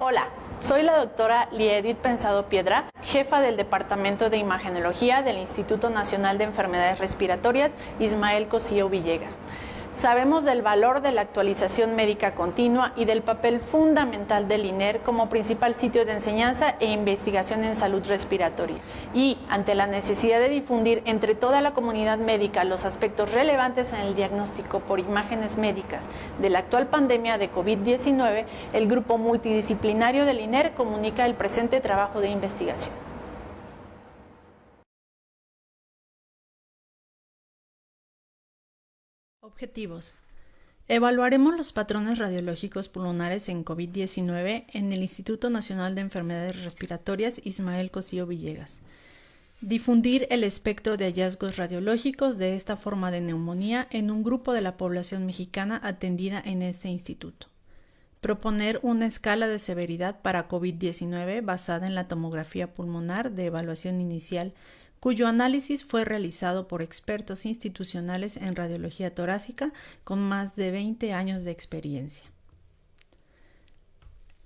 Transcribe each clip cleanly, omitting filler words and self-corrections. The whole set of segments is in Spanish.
Hola, soy la doctora Liedith Pensado Piedra, jefa del Departamento de Imagenología del Instituto Nacional de Enfermedades Respiratorias Ismael Cosío Villegas. Sabemos del valor de la actualización médica continua y del papel fundamental del INER como principal sitio de enseñanza e investigación en salud respiratoria. Y ante la necesidad de difundir entre toda la comunidad médica los aspectos relevantes en el diagnóstico por imágenes médicas de la actual pandemia de COVID-19, el grupo multidisciplinario del INER comunica el presente trabajo de investigación. Objetivos. Evaluaremos los patrones radiológicos pulmonares en COVID-19 en el Instituto Nacional de Enfermedades Respiratorias Ismael Cosío Villegas. Difundir el espectro de hallazgos radiológicos de esta forma de neumonía en un grupo de la población mexicana atendida en ese instituto. Proponer una escala de severidad para COVID-19 basada en la tomografía pulmonar de evaluación inicial, cuyo análisis fue realizado por expertos institucionales en radiología torácica con más de 20 años de experiencia.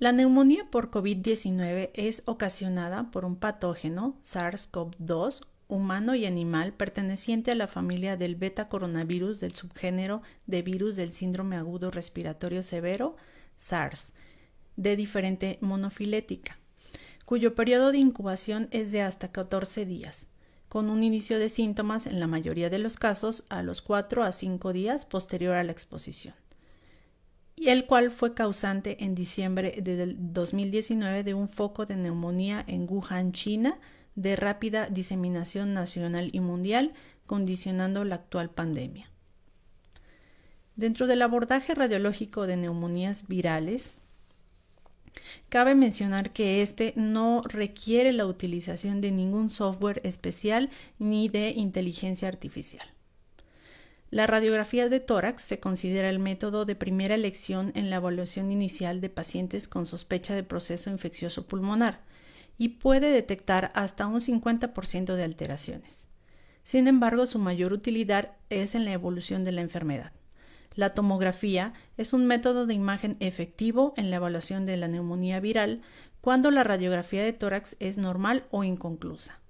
La neumonía por COVID-19 es ocasionada por un patógeno SARS-CoV-2 humano y animal perteneciente a la familia del beta coronavirus del subgénero de virus del síndrome agudo respiratorio severo, SARS, de diferente monofilética, cuyo periodo de incubación es de hasta 14 días. Con un inicio de síntomas en la mayoría de los casos a los 4 a 5 días posterior a la exposición, y el cual fue causante en diciembre del 2019 de un foco de neumonía en Wuhan, China, de rápida diseminación nacional y mundial, condicionando la actual pandemia. Dentro del abordaje radiológico de neumonías virales, cabe mencionar que este no requiere la utilización de ningún software especial ni de inteligencia artificial. La radiografía de tórax se considera el método de primera elección en la evaluación inicial de pacientes con sospecha de proceso infeccioso pulmonar y puede detectar hasta un 50% de alteraciones. Sin embargo, su mayor utilidad es en la evolución de la enfermedad. La tomografía es un método de imagen efectivo en la evaluación de la neumonía viral cuando la radiografía de tórax es normal o inconclusa.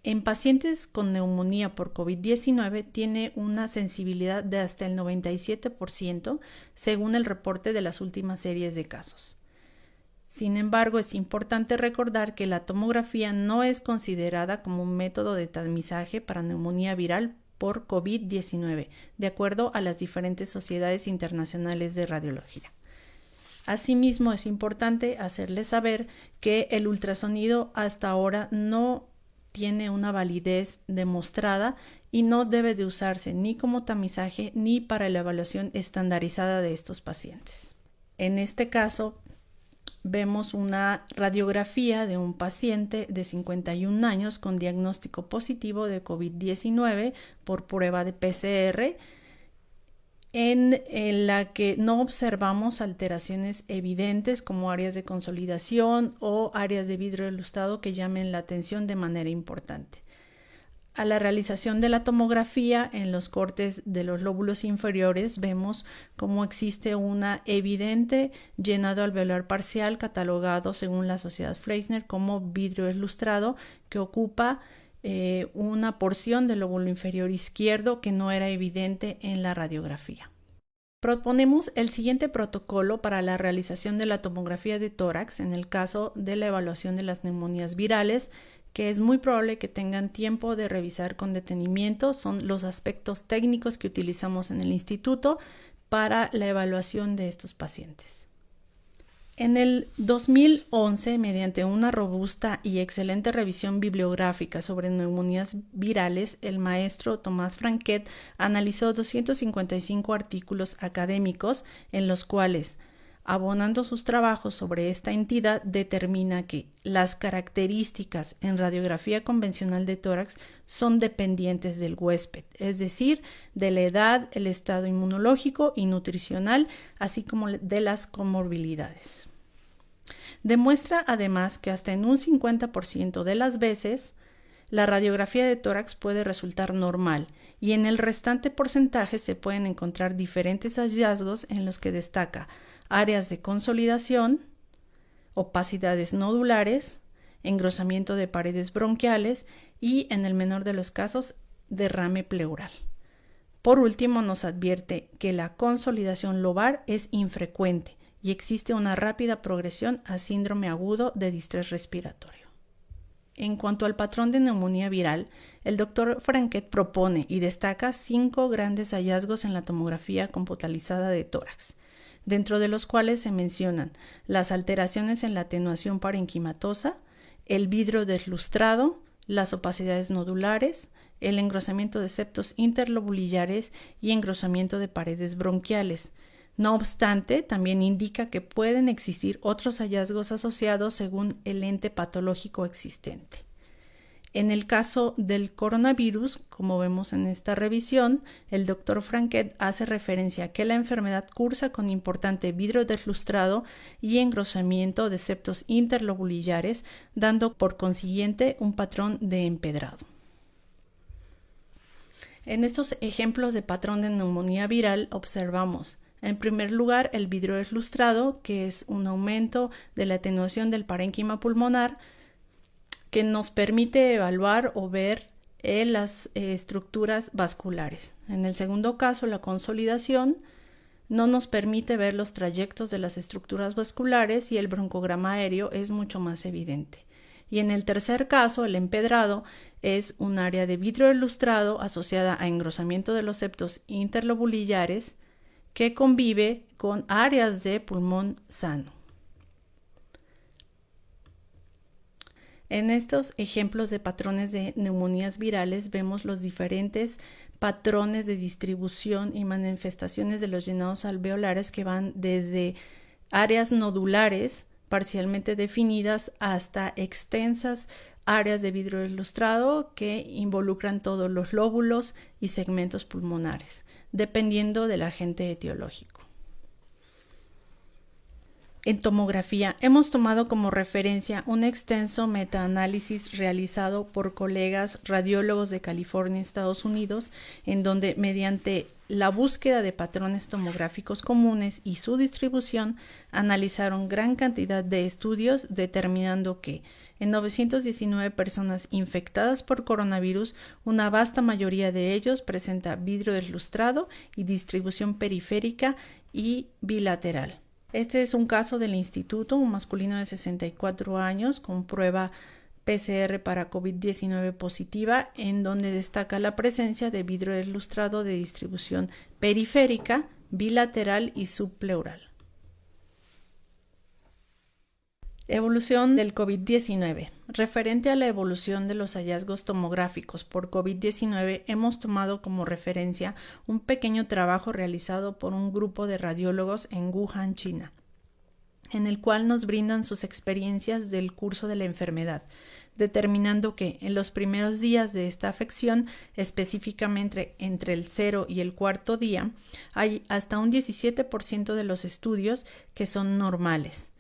En pacientes con neumonía por COVID-19 tiene una sensibilidad de hasta el 97% según el reporte de las últimas series de casos. Sin embargo, es importante recordar que la tomografía no es considerada como un método de tamizaje para neumonía viral por COVID-19, de acuerdo a las diferentes sociedades internacionales de radiología. Asimismo, es importante hacerles saber que el ultrasonido hasta ahora no tiene una validez demostrada y no debe de usarse ni como tamizaje ni para la evaluación estandarizada de estos pacientes. En este caso, vemos una radiografía de un paciente de 51 años con diagnóstico positivo de COVID-19 por prueba de PCR, en la que no observamos alteraciones evidentes como áreas de consolidación o áreas de vidrio ilustrado que llamen la atención de manera importante. A la realización de la tomografía en los cortes de los lóbulos inferiores vemos cómo existe una evidente llenado alveolar parcial catalogado según la Sociedad Fleischner como vidrio ilustrado que ocupa una porción del lóbulo inferior izquierdo que no era evidente en la radiografía. Proponemos el siguiente protocolo para la realización de la tomografía de tórax en el caso de la evaluación de las neumonías virales, que es muy probable que tengan tiempo de revisar con detenimiento. Son los aspectos técnicos que utilizamos en el instituto para la evaluación de estos pacientes. En el 2011, mediante una robusta y excelente revisión bibliográfica sobre neumonías virales, el maestro Tomás Franquet analizó 255 artículos académicos en los cuales, abonando sus trabajos sobre esta entidad, determina que las características en radiografía convencional de tórax son dependientes del huésped, es decir, de la edad, el estado inmunológico y nutricional, así como de las comorbilidades. Demuestra además que hasta en un 50% de las veces la radiografía de tórax puede resultar normal y en el restante porcentaje se pueden encontrar diferentes hallazgos en los que destaca áreas de consolidación opacidades nodulares, engrosamiento de paredes bronquiales y, en el menor de los casos, derrame pleural. Por último, nos advierte que la consolidación lobar es infrecuente y existe una rápida progresión a síndrome agudo de distrés respiratorio. En cuanto al patrón de neumonía viral, el Dr. Franquet propone y destaca 5 grandes hallazgos en la tomografía computarizada de tórax, dentro de los cuales se mencionan las alteraciones en la atenuación parenquimatosa, el vidrio deslustrado, las opacidades nodulares, el engrosamiento de septos interlobulillares y engrosamiento de paredes bronquiales. No obstante, también indica que pueden existir otros hallazgos asociados según el ente patológico existente. En el caso del coronavirus, como vemos en esta revisión, el Dr. Franquet hace referencia a que la enfermedad cursa con importante vidrio deslustrado y engrosamiento de septos interlobulillares, dando por consiguiente un patrón de empedrado. En estos ejemplos de patrón de neumonía viral observamos, en primer lugar, el vidrio deslustrado, que es un aumento de la atenuación del parénquima pulmonar que nos permite evaluar o ver las estructuras vasculares. En el segundo caso, la consolidación no nos permite ver los trayectos de las estructuras vasculares y el broncograma aéreo es mucho más evidente. Y en el tercer caso, el empedrado es un área de vidrio deslustrado asociada a engrosamiento de los septos interlobulillares que convive con áreas de pulmón sano. En estos ejemplos de patrones de neumonías virales vemos los diferentes patrones de distribución y manifestaciones de los llenados alveolares que van desde áreas nodulares parcialmente definidas hasta extensas áreas de vidrio deslustrado que involucran todos los lóbulos y segmentos pulmonares, dependiendo del agente etiológico. En tomografía, hemos tomado como referencia un extenso metaanálisis realizado por colegas radiólogos de California, Estados Unidos, en donde mediante la búsqueda de patrones tomográficos comunes y su distribución, analizaron gran cantidad de estudios determinando que en 919 personas infectadas por coronavirus, una vasta mayoría de ellos presenta vidrio deslustrado y distribución periférica y bilateral. Este es un caso del instituto, un masculino de 64 años con prueba PCR para COVID-19 positiva, en donde destaca la presencia de vidrio deslustrado de distribución periférica, bilateral y subpleural. Evolución del COVID-19. Referente a la evolución de los hallazgos tomográficos por COVID-19, hemos tomado como referencia un pequeño trabajo realizado por un grupo de radiólogos en Wuhan, China, en el cual nos brindan sus experiencias del curso de la enfermedad, determinando que en los primeros días de esta afección, específicamente entre el 0 y el cuarto día, hay hasta un 17% de los estudios que son normales.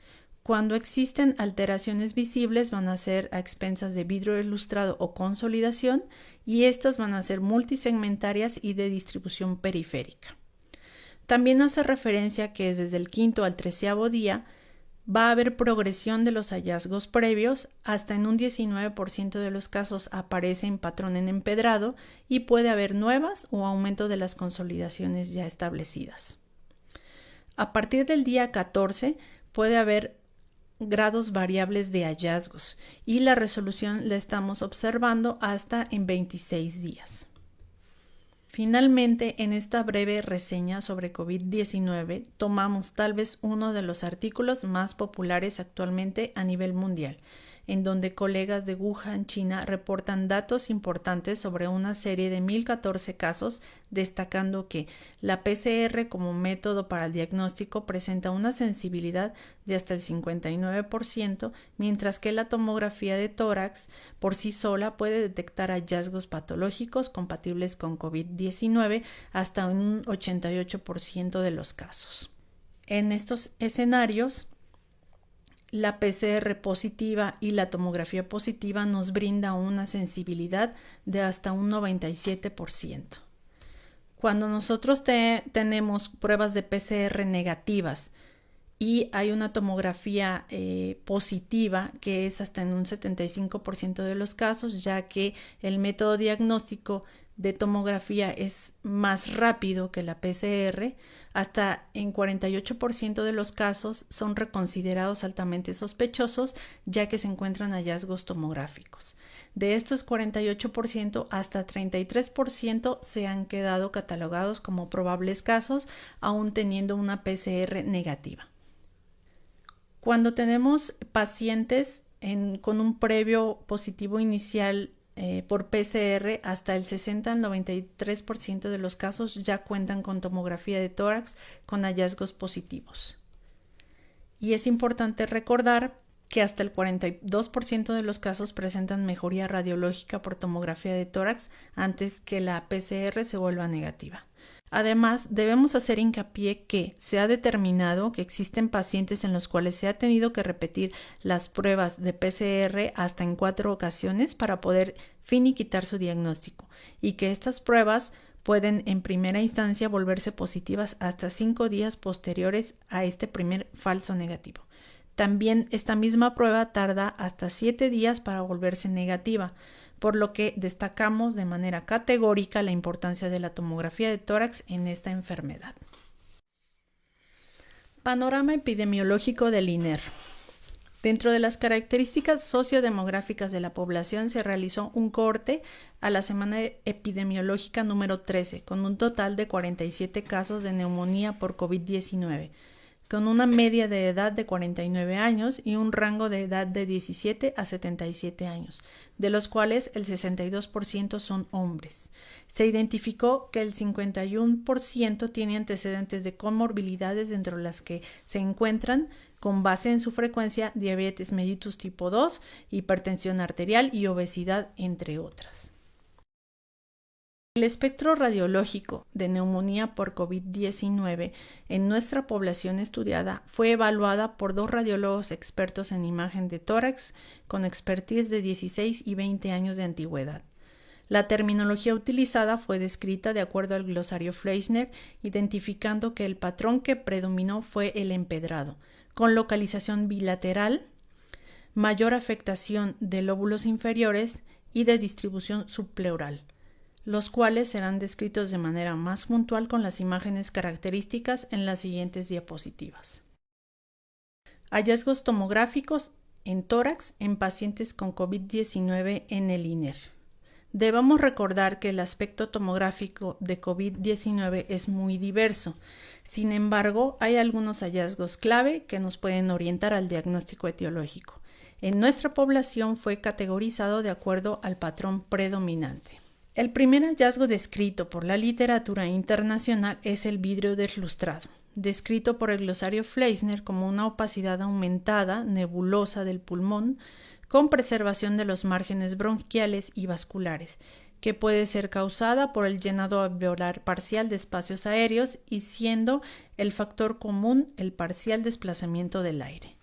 Cuando existen alteraciones visibles van a ser a expensas de vidrio deslustrado o consolidación y estas van a ser multisegmentarias y de distribución periférica. También hace referencia que desde el quinto al 13º día va a haber progresión de los hallazgos previos, hasta en un 19% de los casos aparece en patrón en empedrado y puede haber nuevas o aumento de las consolidaciones ya establecidas. A partir del día 14 puede haber grados variables de hallazgos y la resolución la estamos observando hasta en 26 días. Finalmente, en esta breve reseña sobre COVID-19 tomamos tal vez uno de los artículos más populares actualmente a nivel mundial, en donde colegas de Wuhan, China, reportan datos importantes sobre una serie de 1014 casos, destacando que la PCR como método para el diagnóstico presenta una sensibilidad de hasta el 59%, mientras que la tomografía de tórax por sí sola puede detectar hallazgos patológicos compatibles con COVID-19 hasta un 88% de los casos. En estos escenarios, la PCR positiva y la tomografía positiva nos brinda una sensibilidad de hasta un 97%. Cuando nosotros tenemos pruebas de PCR negativas y hay una tomografía positiva que es hasta en un 75% de los casos, ya que el método diagnóstico de tomografía es más rápido que la PCR. Hasta en 48% de los casos son reconsiderados altamente sospechosos, ya que se encuentran hallazgos tomográficos. De estos 48%, hasta 33% se han quedado catalogados como probables casos, aún teniendo una PCR negativa. Cuando tenemos pacientes con un previo positivo inicial por PCR, hasta el 60 al 93% de los casos ya cuentan con tomografía de tórax con hallazgos positivos. Y es importante recordar que hasta el 42% de los casos presentan mejoría radiológica por tomografía de tórax antes que la PCR se vuelva negativa. Además, debemos hacer hincapié que se ha determinado que existen pacientes en los cuales se ha tenido que repetir las pruebas de PCR hasta en 4 ocasiones para poder finiquitar su diagnóstico, y que estas pruebas pueden en primera instancia volverse positivas hasta 5 días posteriores a este primer falso negativo. También esta misma prueba tarda hasta 7 días para volverse negativa, por lo que destacamos de manera categórica la importancia de la tomografía de tórax en esta enfermedad. Panorama epidemiológico del INER. Dentro de las características sociodemográficas de la población se realizó un corte a la semana epidemiológica número 13, con un total de 47 casos de neumonía por COVID-19, con una media de edad de 49 años y un rango de edad de 17 a 77 años, de los cuales el 62% son hombres. Se identificó que el 51% tiene antecedentes de comorbilidades, dentro de las que se encuentran, con base en su frecuencia, diabetes mellitus tipo 2, hipertensión arterial y obesidad, entre otras. El espectro radiológico de neumonía por COVID-19 en nuestra población estudiada fue evaluada por 2 radiólogos expertos en imagen de tórax con expertise de 16 y 20 años de antigüedad. La terminología utilizada fue descrita de acuerdo al glosario Fleischner, identificando que el patrón que predominó fue el empedrado, con localización bilateral, mayor afectación de lóbulos inferiores y de distribución subpleural, los cuales serán descritos de manera más puntual con las imágenes características en las siguientes diapositivas. Hallazgos tomográficos en tórax en pacientes con COVID-19 en el INER. Debemos recordar que el aspecto tomográfico de COVID-19 es muy diverso. Sin embargo, hay algunos hallazgos clave que nos pueden orientar al diagnóstico etiológico. En nuestra población fue categorizado de acuerdo al patrón predominante. El primer hallazgo descrito por la literatura internacional es el vidrio deslustrado, descrito por el glosario Fleischner como una opacidad aumentada, nebulosa del pulmón, con preservación de los márgenes bronquiales y vasculares, que puede ser causada por el llenado alveolar parcial de espacios aéreos y siendo el factor común el parcial desplazamiento del aire.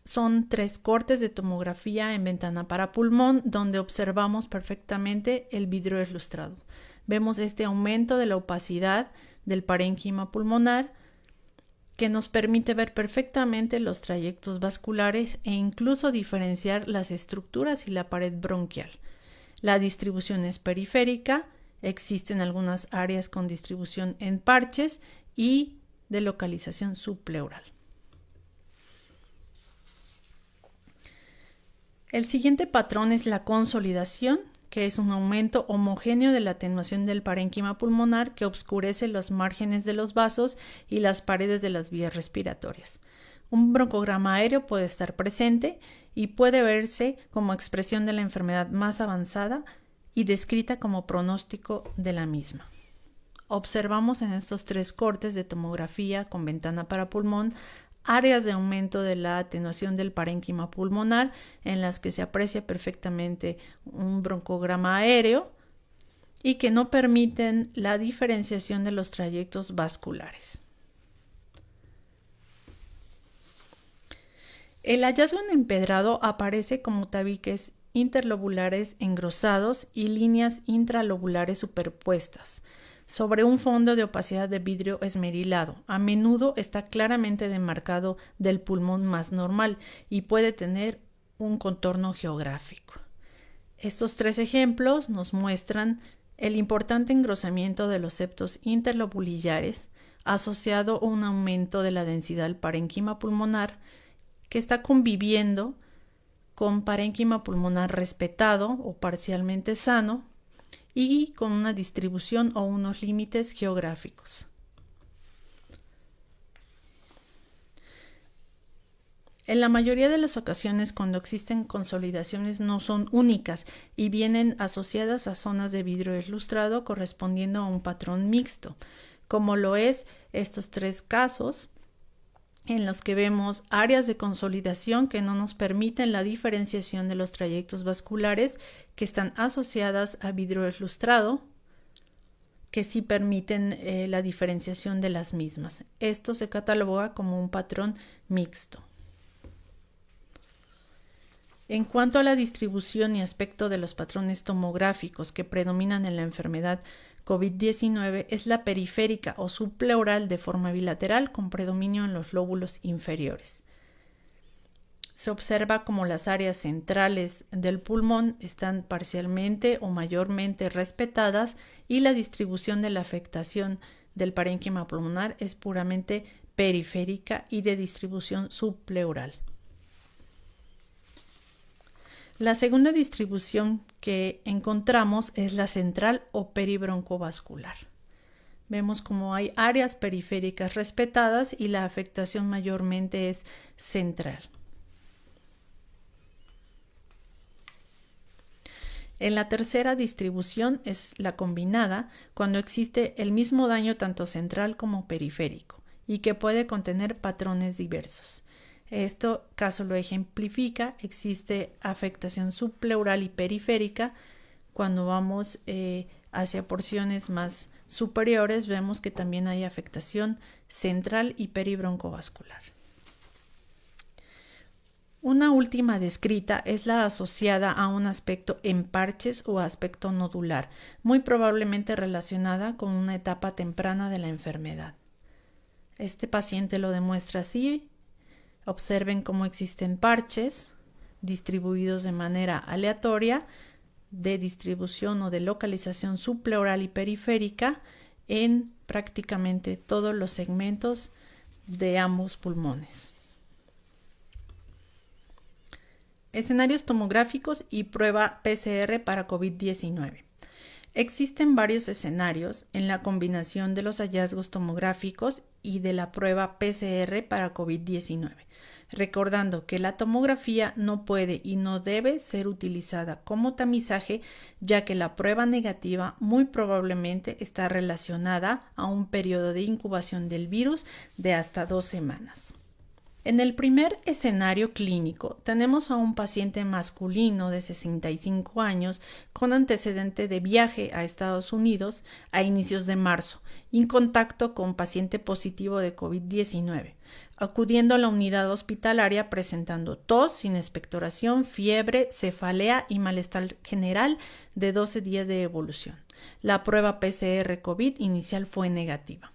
Son 3 cortes de tomografía en ventana para pulmón donde observamos perfectamente el vidrio deslustrado. Vemos este aumento de la opacidad del parénquima pulmonar que nos permite ver perfectamente los trayectos vasculares e incluso diferenciar las estructuras y la pared bronquial. La distribución es periférica, existen algunas áreas con distribución en parches y de localización subpleural. El siguiente patrón es la consolidación, que es un aumento homogéneo de la atenuación del parénquima pulmonar que oscurece los márgenes de los vasos y las paredes de las vías respiratorias. Un broncograma aéreo puede estar presente y puede verse como expresión de la enfermedad más avanzada y descrita como pronóstico de la misma. Observamos en estos 3 cortes de tomografía con ventana para pulmón áreas de aumento de la atenuación del parénquima pulmonar en las que se aprecia perfectamente un broncograma aéreo y que no permiten la diferenciación de los trayectos vasculares. El hallazgo en empedrado aparece como tabiques interlobulares engrosados y líneas intralobulares superpuestas. sobre un fondo de opacidad de vidrio esmerilado. A menudo está claramente demarcado del pulmón más normal y puede tener un contorno geográfico. Estos 3 ejemplos nos muestran el importante engrosamiento de los septos interlobulillares asociado a un aumento de la densidad del parénquima pulmonar que está conviviendo con parénquima pulmonar respetado o parcialmente sano y con una distribución o unos límites geográficos. En la mayoría de las ocasiones, cuando existen consolidaciones, no son únicas y vienen asociadas a zonas de vidrio ilustrado correspondiendo a un patrón mixto, como lo es estos 3 casos en los que vemos áreas de consolidación que no nos permiten la diferenciación de los trayectos vasculares que están asociadas a vidrio ilustrado, que sí permiten la diferenciación de las mismas. Esto se cataloga como un patrón mixto. En cuanto a la distribución y aspecto de los patrones tomográficos que predominan en la enfermedad COVID-19 es la periférica o subpleural de forma bilateral con predominio en los lóbulos inferiores. Se observa como las áreas centrales del pulmón están parcialmente o mayormente respetadas y la distribución de la afectación del parénquima pulmonar es puramente periférica y de distribución subpleural. La segunda distribución que encontramos es la central o peribroncovascular. Vemos como hay áreas periféricas respetadas y la afectación mayormente es central. En la tercera distribución es la combinada, cuando existe el mismo daño tanto central como periférico y que puede contener patrones diversos. Esto caso lo ejemplifica, existe afectación subpleural y periférica. Cuando vamos hacia porciones más superiores vemos que también hay afectación central y peribroncovascular. Una última descrita es la asociada a un aspecto en parches o aspecto nodular, muy probablemente relacionada con una etapa temprana de la enfermedad. Este paciente lo demuestra así. Observen cómo existen parches distribuidos de manera aleatoria de distribución o de localización subpleural y periférica en prácticamente todos los segmentos de ambos pulmones. Escenarios tomográficos y prueba PCR para COVID-19. Existen varios escenarios en la combinación de los hallazgos tomográficos y de la prueba PCR para COVID-19, recordando que la tomografía no puede y no debe ser utilizada como tamizaje, ya que la prueba negativa muy probablemente está relacionada a un periodo de incubación del virus de hasta 2 semanas. En el primer escenario clínico tenemos a un paciente masculino de 65 años con antecedente de viaje a Estados Unidos a inicios de marzo y en contacto con paciente positivo de COVID-19, acudiendo a la unidad hospitalaria presentando tos sin expectoración, fiebre, cefalea y malestar general de 12 días de evolución. La prueba PCR COVID inicial fue negativa.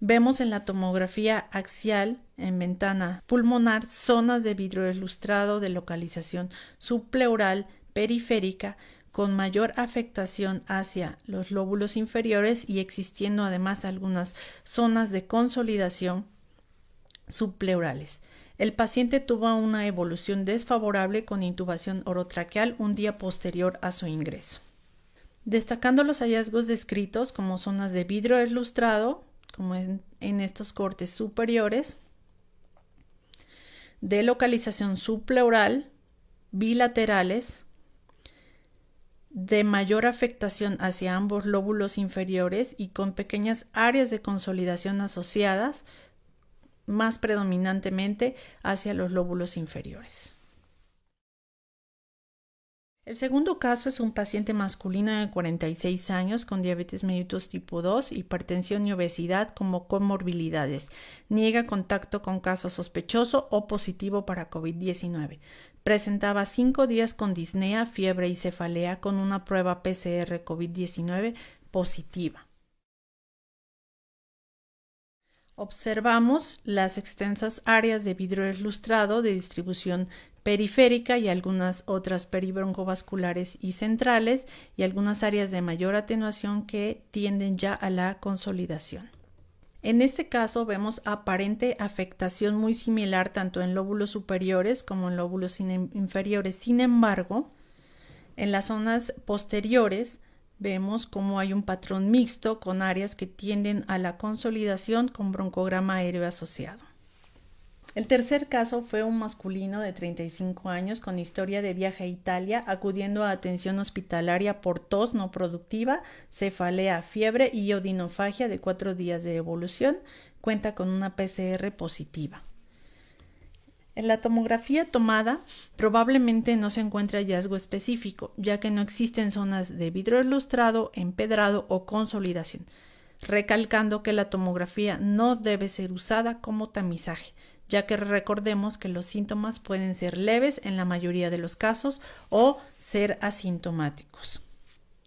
Vemos en la tomografía axial en ventana pulmonar zonas de vidrio ilustrado de localización subpleural periférica con mayor afectación hacia los lóbulos inferiores y existiendo además algunas zonas de consolidación subpleurales. El paciente tuvo una evolución desfavorable con intubación orotraqueal un día posterior a su ingreso. Destacando los hallazgos descritos como zonas de vidrio ilustrado, como en estos cortes superiores, de localización subpleural, bilaterales, de mayor afectación hacia ambos lóbulos inferiores y con pequeñas áreas de consolidación asociadas, más predominantemente hacia los lóbulos inferiores. El segundo caso es un paciente masculino de 46 años con diabetes mellitus tipo 2, hipertensión y obesidad como comorbilidades. Niega contacto con caso sospechoso o positivo para COVID-19. Presentaba 5 días con disnea, fiebre y cefalea con una prueba PCR COVID-19 positiva. Observamos las extensas áreas de vidrio lustrado de distribución periférica y algunas otras peribroncovasculares y centrales y algunas áreas de mayor atenuación que tienden ya a la consolidación. En este caso vemos aparente afectación muy similar tanto en lóbulos superiores como en lóbulos inferiores. Sin embargo, en las zonas posteriores vemos cómo hay un patrón mixto con áreas que tienden a la consolidación con broncograma aéreo asociado. El tercer caso fue un masculino de 35 años con historia de viaje a Italia, acudiendo a atención hospitalaria por tos no productiva, cefalea, fiebre y odinofagia de 4 días de evolución. Cuenta con una PCR positiva. En la tomografía tomada probablemente no se encuentra hallazgo específico, ya que no existen zonas de vidrio lustrado, empedrado o consolidación, recalcando que la tomografía no debe ser usada como tamizaje, ya que recordemos que los síntomas pueden ser leves en la mayoría de los casos o ser asintomáticos.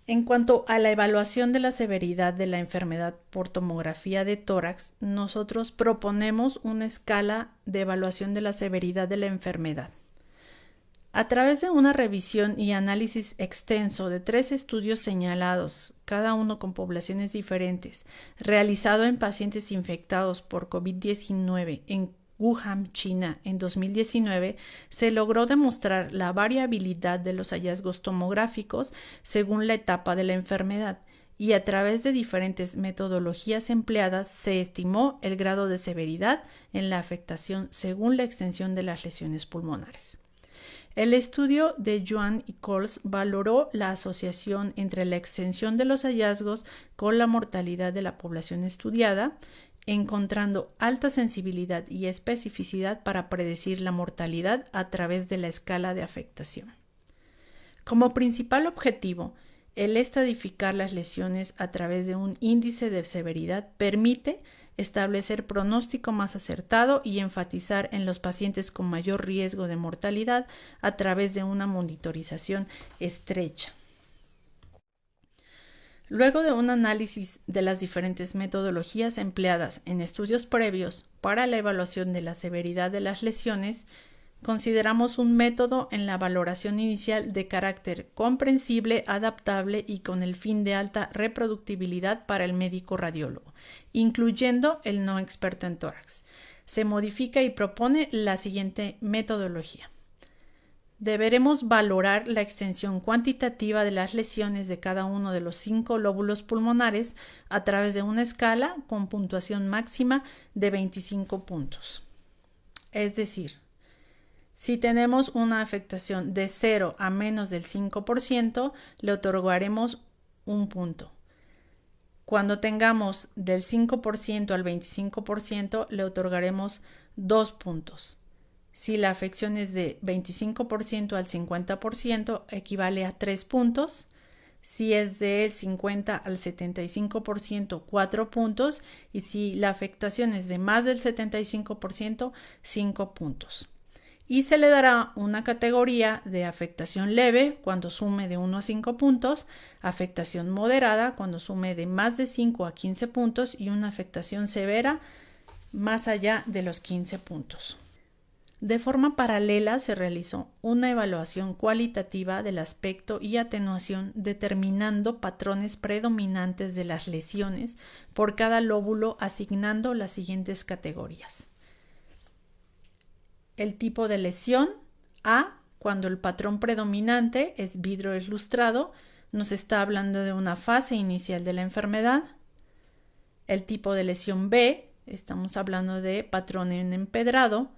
En cuanto a la evaluación de la severidad de la enfermedad por tomografía de tórax, nosotros proponemos una escala de evaluación de la severidad de la enfermedad. A través de una revisión y análisis extenso de 3 estudios señalados, cada uno con poblaciones diferentes, realizado en pacientes infectados por COVID-19 en Wuhan, China, en 2019, se logró demostrar la variabilidad de los hallazgos tomográficos según la etapa de la enfermedad y a través de diferentes metodologías empleadas se estimó el grado de severidad en la afectación según la extensión de las lesiones pulmonares. El estudio de Yuan y Coles valoró la asociación entre la extensión de los hallazgos con la mortalidad de la población estudiada, encontrando alta sensibilidad y especificidad para predecir la mortalidad a través de la escala de afectación. Como principal objetivo, el estadificar las lesiones a través de un índice de severidad permite establecer pronóstico más acertado y enfatizar en los pacientes con mayor riesgo de mortalidad a través de una monitorización estrecha. Luego de un análisis de las diferentes metodologías empleadas en estudios previos para la evaluación de la severidad de las lesiones, consideramos un método en la valoración inicial de carácter comprensible, adaptable y con el fin de alta reproductibilidad para el médico radiólogo, incluyendo el no experto en tórax. Se modifica y propone la siguiente metodología. Deberemos valorar la extensión cuantitativa de las lesiones de cada uno de los 5 lóbulos pulmonares a través de una escala con puntuación máxima de 25 puntos. Es decir, si tenemos una afectación de 0 a menos del 5%, le otorgaremos un punto. Cuando tengamos del 5% al 25%, le otorgaremos 2 puntos. Si la afección es de 25% al 50%, equivale a 3 puntos. Si es del 50 al 75%, 4 puntos. Y si la afectación es de más del 75%, 5 puntos. Y se le dará una categoría de afectación leve cuando sume de 1 a 5 puntos, afectación moderada cuando sume de más de 5 a 15 puntos y una afectación severa más allá de los 15 puntos. De forma paralela se realizó una evaluación cualitativa del aspecto y atenuación determinando patrones predominantes de las lesiones por cada lóbulo asignando las siguientes categorías. El tipo de lesión A, cuando el patrón predominante es vidrio lustrado, nos está hablando de una fase inicial de la enfermedad. El tipo de lesión B, estamos hablando de patrón en empedrado,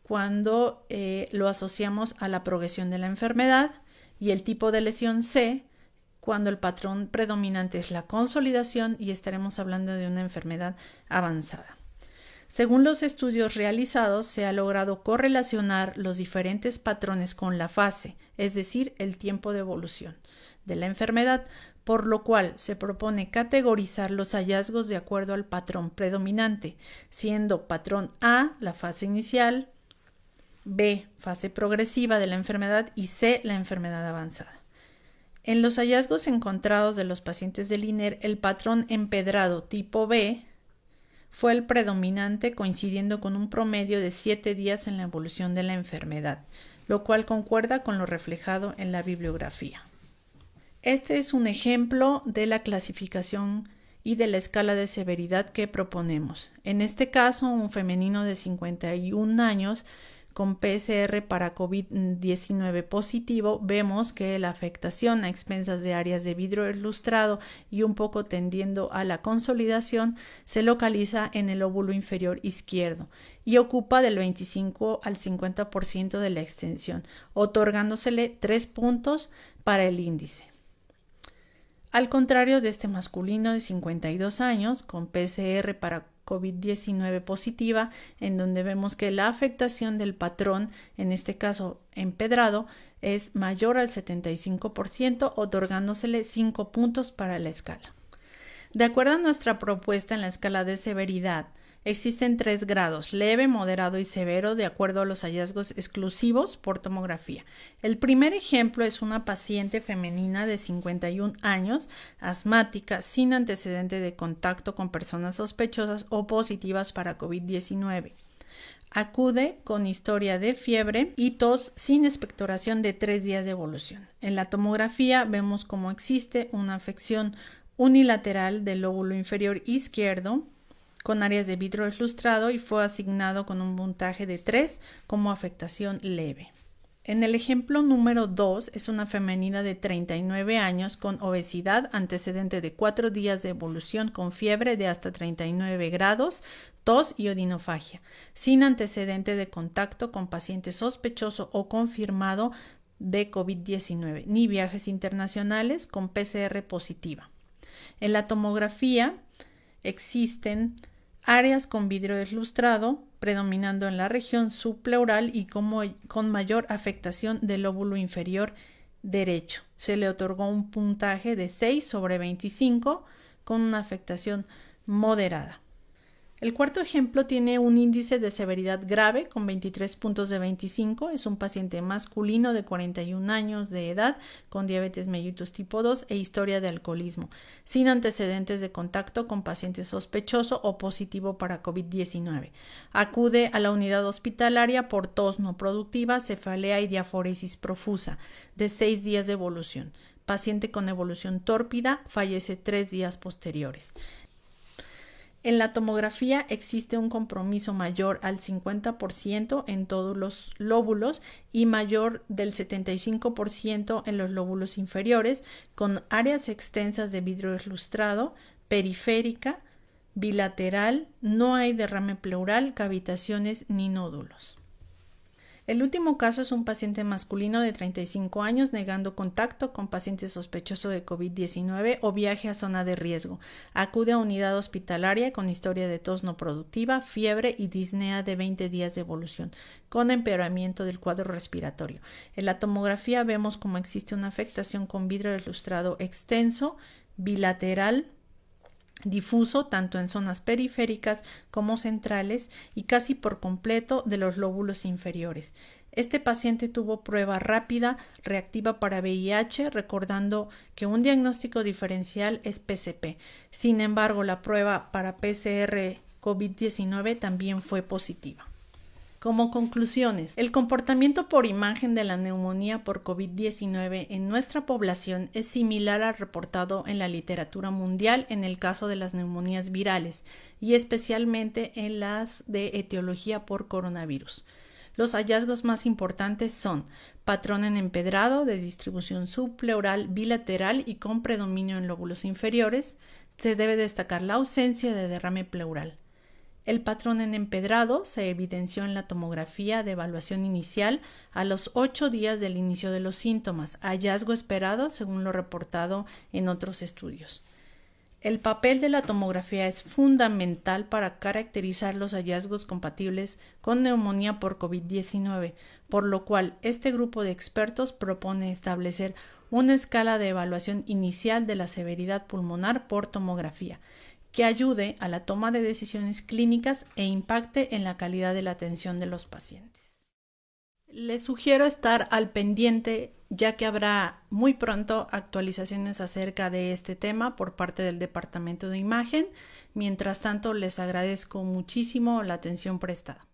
cuando lo asociamos a la progresión de la enfermedad, y el tipo de lesión C, cuando el patrón predominante es la consolidación y estaremos hablando de una enfermedad avanzada. Según los estudios realizados, se ha logrado correlacionar los diferentes patrones con la fase, es decir, el tiempo de evolución de la enfermedad, por lo cual se propone categorizar los hallazgos de acuerdo al patrón predominante, siendo patrón A la fase inicial, B, fase progresiva de la enfermedad y C, la enfermedad avanzada. En los hallazgos encontrados de los pacientes del INER, el patrón empedrado tipo B fue el predominante, coincidiendo con un promedio de 7 días en la evolución de la enfermedad, lo cual concuerda con lo reflejado en la bibliografía. Este es un ejemplo de la clasificación y de la escala de severidad que proponemos. En este caso, un femenino de 51 años con PCR para COVID-19 positivo, vemos que la afectación a expensas de áreas de vidrio lustrado y un poco tendiendo a la consolidación se localiza en el lóbulo inferior izquierdo y ocupa del 25 al 50% de la extensión, otorgándosele 3 puntos para el índice. Al contrario de este masculino de 52 años con PCR para COVID-19 positiva, en donde vemos que la afectación del patrón, en este caso empedrado, es mayor al 75%, otorgándosele 5 puntos para la escala. De acuerdo a nuestra propuesta en la escala de severidad, existen 3 grados, leve, moderado y severo, de acuerdo a los hallazgos exclusivos por tomografía. El primer ejemplo es una paciente femenina de 51 años, asmática, sin antecedente de contacto con personas sospechosas o positivas para COVID-19. Acude con historia de fiebre y tos sin expectoración de 3 días de evolución. En la tomografía vemos cómo existe una afección unilateral del lóbulo inferior izquierdo con áreas de vidrio lustrado y fue asignado con un puntaje de 3 como afectación leve. En el ejemplo número 2 es una femenina de 39 años con obesidad, antecedente de 4 días de evolución con fiebre de hasta 39 grados, tos y odinofagia, sin antecedente de contacto con paciente sospechoso o confirmado de COVID-19, ni viajes internacionales con PCR positiva. En la tomografía existen áreas con vidrio deslustrado, predominando en la región subpleural y con mayor afectación del lóbulo inferior derecho. Se le otorgó un puntaje de 6 sobre 25 con una afectación moderada. El cuarto ejemplo tiene un índice de severidad grave con 23 puntos de 25. Es un paciente masculino de 41 años de edad con diabetes mellitus tipo 2 e historia de alcoholismo, sin antecedentes de contacto con paciente sospechoso o positivo para COVID-19. Acude a la unidad hospitalaria por tos no productiva, cefalea y diaforesis profusa de 6 días de evolución. Paciente con evolución tórpida, fallece 3 días posteriores. En la tomografía existe un compromiso mayor al 50% en todos los lóbulos y mayor del 75% en los lóbulos inferiores, con áreas extensas de vidrio deslustrado, periférica, bilateral, no hay derrame pleural, cavitaciones ni nódulos. El último caso es un paciente masculino de 35 años negando contacto con paciente sospechoso de COVID-19 o viaje a zona de riesgo. Acude a unidad hospitalaria con historia de tos no productiva, fiebre y disnea de 20 días de evolución, con empeoramiento del cuadro respiratorio. En la tomografía vemos cómo existe una afectación con vidrio deslustrado extenso, bilateral, difuso tanto en zonas periféricas como centrales y casi por completo de los lóbulos inferiores. Este paciente tuvo prueba rápida reactiva para VIH, recordando que un diagnóstico diferencial es PCP. Sin embargo, la prueba para PCR COVID-19 también fue positiva. Como conclusiones, el comportamiento por imagen de la neumonía por COVID-19 en nuestra población es similar al reportado en la literatura mundial en el caso de las neumonías virales y especialmente en las de etiología por coronavirus. Los hallazgos más importantes son patrón en empedrado de distribución subpleural bilateral y con predominio en lóbulos inferiores. Se debe destacar la ausencia de derrame pleural. El patrón en empedrado se evidenció en la tomografía de evaluación inicial a los 8 días del inicio de los síntomas, hallazgo esperado según lo reportado en otros estudios. El papel de la tomografía es fundamental para caracterizar los hallazgos compatibles con neumonía por COVID-19, por lo cual este grupo de expertos propone establecer una escala de evaluación inicial de la severidad pulmonar por tomografía, que ayude a la toma de decisiones clínicas e impacte en la calidad de la atención de los pacientes. Les sugiero estar al pendiente, ya que habrá muy pronto actualizaciones acerca de este tema por parte del Departamento de Imagen. Mientras tanto, les agradezco muchísimo la atención prestada.